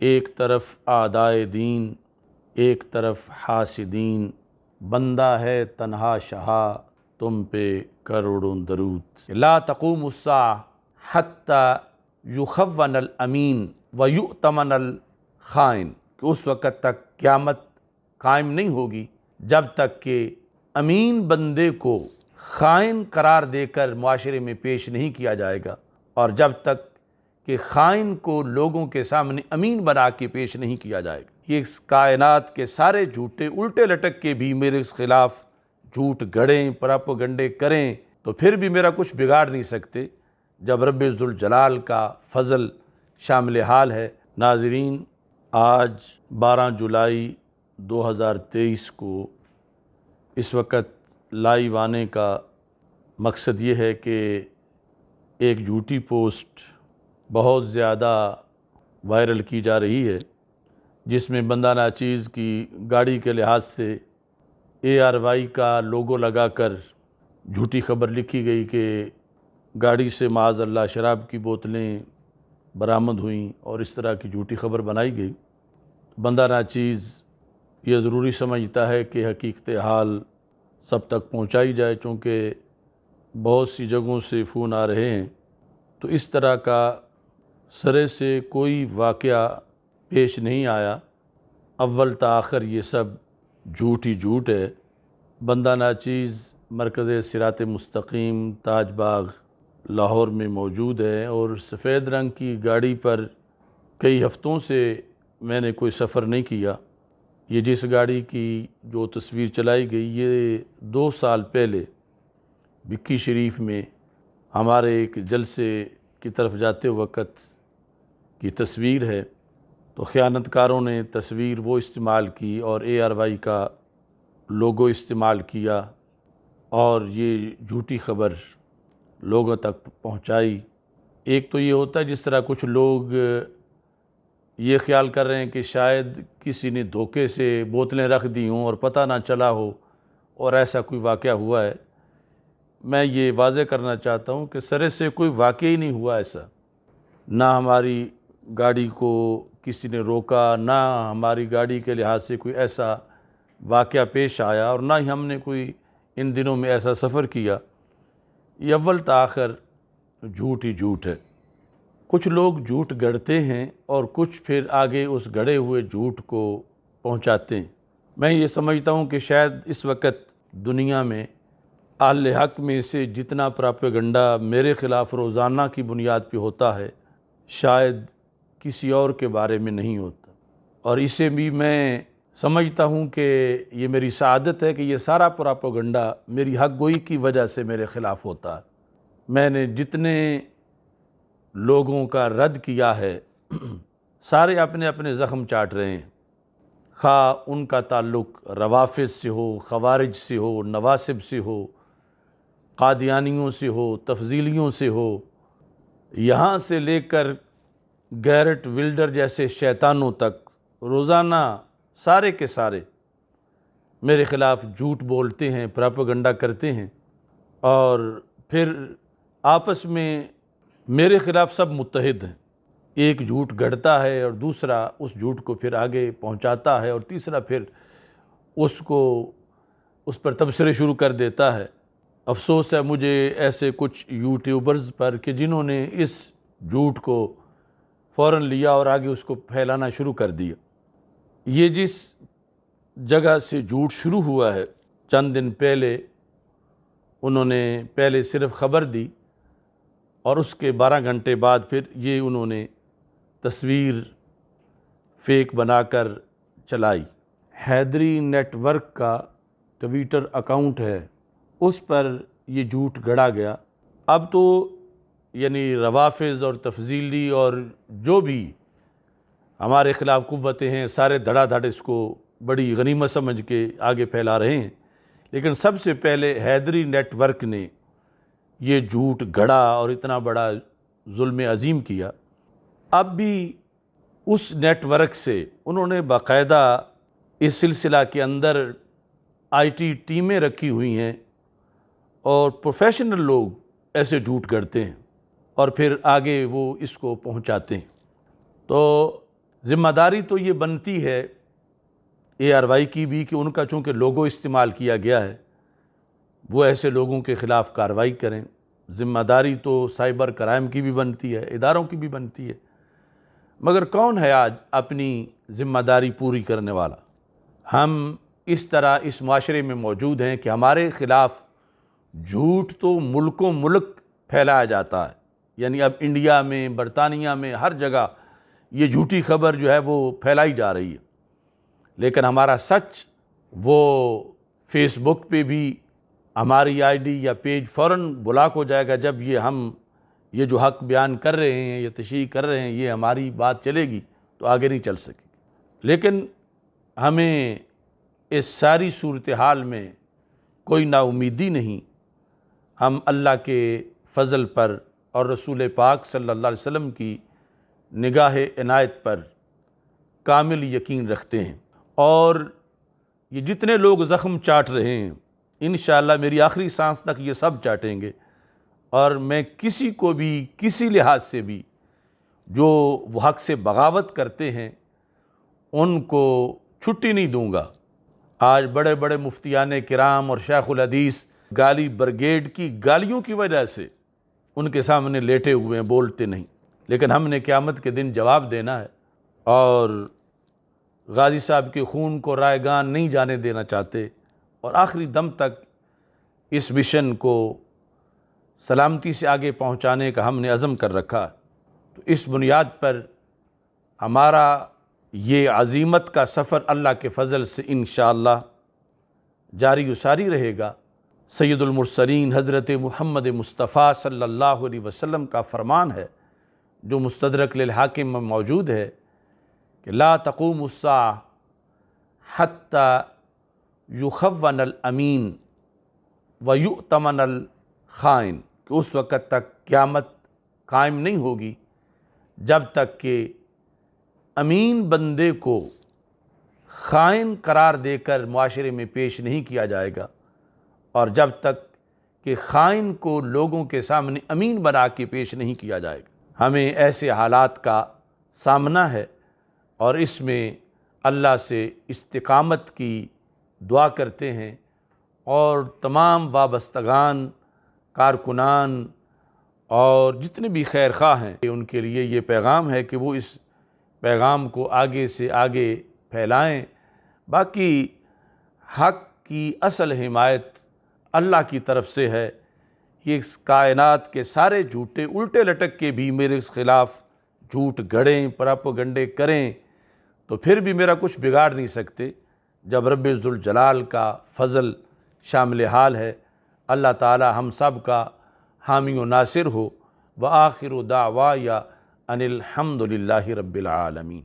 ایک طرف اعدائے دین، ایک طرف حاسدین، بندہ ہے تنہا شہا تم پہ کروڑوں درود۔ لا تقوم الساعہ حتی یخون الامین ویؤتمن الخائن، کہ اس وقت تک قیامت قائم نہیں ہوگی جب تک کہ امین بندے کو خائن قرار دے کر معاشرے میں پیش نہیں کیا جائے گا، اور جب تک کہ خائن کو لوگوں کے سامنے امین بنا کے پیش نہیں کیا جائے گا۔ یہ اس کائنات کے سارے جھوٹے الٹے لٹک کے بھی میرے خلاف جھوٹ گڑیں، پراپوگنڈے کریں تو پھر بھی میرا کچھ بگاڑ نہیں سکتے، جب رب ذوالجلال کا فضل شامل حال ہے۔ ناظرین، آج 12 جولائی 2023 کو اس وقت لائیو آنے کا مقصد یہ ہے کہ ایک جھوٹی پوسٹ بہت زیادہ وائرل کی جا رہی ہے، جس میں بندہ ناچیز کی گاڑی کے لحاظ سے ARY کا لوگو لگا کر جھوٹی خبر لکھی گئی کہ گاڑی سے معاذ اللہ شراب کی بوتلیں برآمد ہوئیں، اور اس طرح کی جھوٹی خبر بنائی گئی۔ بندہ ناچیز یہ ضروری سمجھتا ہے کہ حقیقت حال سب تک پہنچائی جائے، چونکہ بہت سی جگہوں سے فون آ رہے ہیں، تو اس طرح کا سرے سے کوئی واقعہ پیش نہیں آیا۔ اول تا آخر یہ سب جھوٹ ہی جھوٹ ہے۔ بندہ ناچیز مرکز صراط مستقیم تاج باغ لاہور میں موجود ہے، اور سفید رنگ کی گاڑی پر کئی ہفتوں سے میں نے کوئی سفر نہیں کیا۔ یہ جس گاڑی کی جو تصویر چلائی گئی، یہ 2 سال پہلے بکی شریف میں ہمارے ایک جلسے کی طرف جاتے وقت کی تصویر ہے۔ تو خیانت کاروں نے تصویر وہ استعمال کی اور ARY کا لوگو استعمال کیا، اور یہ جھوٹی خبر لوگوں تک پہنچائی۔ ایک تو یہ ہوتا ہے جس طرح کچھ لوگ یہ خیال کر رہے ہیں کہ شاید کسی نے دھوکے سے بوتلیں رکھ دی ہوں اور پتہ نہ چلا ہو، اور ایسا کوئی واقعہ ہوا ہے۔ میں یہ واضح کرنا چاہتا ہوں کہ سرے سے کوئی واقعہ ہی نہیں ہوا ایسا، نہ ہماری گاڑی کو کسی نے روکا، نہ ہماری گاڑی کے لحاظ سے کوئی ایسا واقعہ پیش آیا، اور نہ ہی ہم نے کوئی ان دنوں میں ایسا سفر کیا۔ یہ اول تا آخر جھوٹ ہی جھوٹ ہے۔ کچھ لوگ جھوٹ گڑھتے ہیں اور کچھ پھر آگے اس گڑھے ہوئے جھوٹ کو پہنچاتے ہیں۔ میں یہ سمجھتا ہوں کہ شاید اس وقت دنیا میں اہل حق میں سے جتنا پراپیگنڈا میرے خلاف روزانہ کی بنیاد پہ ہوتا ہے، شاید کسی اور کے بارے میں نہیں ہوتا، اور اسے بھی میں سمجھتا ہوں کہ یہ میری سعادت ہے کہ یہ سارا پراپیگنڈا میری حق گوئی کی وجہ سے میرے خلاف ہوتا ہے۔ میں نے جتنے لوگوں کا رد کیا ہے، سارے اپنے اپنے زخم چاٹ رہے ہیں، خواہ ان کا تعلق روافض سے ہو، خوارج سے ہو، نواسب سے ہو، قادیانیوں سے ہو، تفضیلیوں سے ہو، یہاں سے لے کر گیرٹ ولڈر جیسے شیطانوں تک، روزانہ سارے کے سارے میرے خلاف جھوٹ بولتے ہیں، پراپیگنڈا کرتے ہیں، اور پھر آپس میں میرے خلاف سب متحد ہیں۔ ایک جھوٹ گڑھتا ہے اور دوسرا اس جھوٹ کو پھر آگے پہنچاتا ہے، اور تیسرا پھر اس پر تبصرے شروع کر دیتا ہے۔ افسوس ہے مجھے ایسے کچھ یوٹیوبرز پر کہ جنہوں نے اس جھوٹ کو فوراً لیا اور آگے اس کو پھیلانا شروع کر دیا۔ یہ جس جگہ سے جھوٹ شروع ہوا ہے، چند دن پہلے انہوں نے پہلے صرف خبر دی، اور اس کے 12 گھنٹے بعد پھر یہ انہوں نے تصویر فیک بنا کر چلائی۔ حیدری نیٹ ورک کا ٹویٹر اکاؤنٹ ہے، اس پر یہ جھوٹ گڑھا گیا۔ اب تو یعنی روافض اور تفضیلی اور جو بھی ہمارے خلاف قوتیں ہیں، سارے دھڑا دھڑ اس کو بڑی غنیمت سمجھ کے آگے پھیلا رہے ہیں، لیکن سب سے پہلے حیدری نیٹ ورک نے یہ جھوٹ گڑھا اور اتنا بڑا ظلم عظیم کیا۔ اب بھی اس نیٹ ورک سے انہوں نے باقاعدہ اس سلسلہ کے اندر IT ٹیمیں رکھی ہوئی ہیں، اور پروفیشنل لوگ ایسے جھوٹ گڑھتے ہیں اور پھر آگے وہ اس کو پہنچاتے ہیں۔ تو ذمہ داری تو یہ بنتی ہے ARY کی بھی کہ ان کا چونکہ لوگو استعمال کیا گیا ہے وہ ایسے لوگوں کے خلاف کارروائی کریں۔ ذمہ داری تو سائبر کرائم کی بھی بنتی ہے، اداروں کی بھی بنتی ہے، مگر کون ہے آج اپنی ذمہ داری پوری کرنے والا؟ ہم اس طرح اس معاشرے میں موجود ہیں کہ ہمارے خلاف جھوٹ تو ملکوں ملک پھیلایا جاتا ہے، یعنی اب انڈیا میں، برطانیہ میں، ہر جگہ یہ جھوٹی خبر جو ہے وہ پھیلائی جا رہی ہے، لیکن ہمارا سچ وہ فیس بک پہ بھی ہماری ID یا پیج فوراً بلاک ہو جائے گا جب یہ جو حق بیان کر رہے ہیں، یہ تشریح کر رہے ہیں، یہ ہماری بات چلے گی تو آگے نہیں چل سکے گی۔ لیکن ہمیں اس ساری صورتحال میں کوئی نا امیدی نہیں، ہم اللہ کے فضل پر اور رسول پاک صلی اللہ علیہ وسلم کی نگاہ عنایت پر کامل یقین رکھتے ہیں، اور یہ جتنے لوگ زخم چاٹ رہے ہیں انشاءاللہ میری آخری سانس تک یہ سب چاٹیں گے، اور میں کسی کو بھی کسی لحاظ سے بھی جو وہ حق سے بغاوت کرتے ہیں ان کو چھٹی نہیں دوں گا۔ آج بڑے بڑے مفتیان کرام اور شیخ الحدیث گالی بریگیڈ کی گالیوں کی وجہ سے ان کے سامنے لیٹے ہوئے ہیں، بولتے نہیں، لیکن ہم نے قیامت کے دن جواب دینا ہے، اور غازی صاحب کے خون کو رائے گان نہیں جانے دینا چاہتے، اور آخری دم تک اس مشن کو سلامتی سے آگے پہنچانے کا ہم نے عزم کر رکھا۔ تو اس بنیاد پر ہمارا یہ عزیمت کا سفر اللہ کے فضل سے انشاءاللہ جاری و ساری رہے گا۔ سید المرسلین حضرت محمد مصطفیٰ صلی اللہ علیہ وسلم کا فرمان ہے جو مستدرک للحاکم میں موجود ہے کہ لا تقوم الساعة حتی یخون الامین ویؤتمن الخائن، کہ اس وقت تک قیامت قائم نہیں ہوگی جب تک کہ امین بندے کو خائن قرار دے کر معاشرے میں پیش نہیں کیا جائے گا، اور جب تک کہ خائن کو لوگوں کے سامنے امین بنا کے پیش نہیں کیا جائے گا۔ ہمیں ایسے حالات کا سامنا ہے، اور اس میں اللہ سے استقامت کی دعا کرتے ہیں، اور تمام وابستگان، کارکنان اور جتنے بھی خیر خواہ ہیں ان کے لیے یہ پیغام ہے کہ وہ اس پیغام کو آگے سے آگے پھیلائیں۔ باقی حق کی اصل حمایت اللہ کی طرف سے ہے۔ یہ اس کائنات کے سارے جھوٹے الٹے لٹک کے بھی میرے خلاف جھوٹ گڑیں، پراپیگنڈے کریں تو پھر بھی میرا کچھ بگاڑ نہیں سکتے، جب رب ذوالجلال کا فضل شامل حال ہے۔ اللہ تعالی ہم سب کا حامی و ناصر ہو۔ وآخر دعوایا ان الحمد للہ رب العالمین۔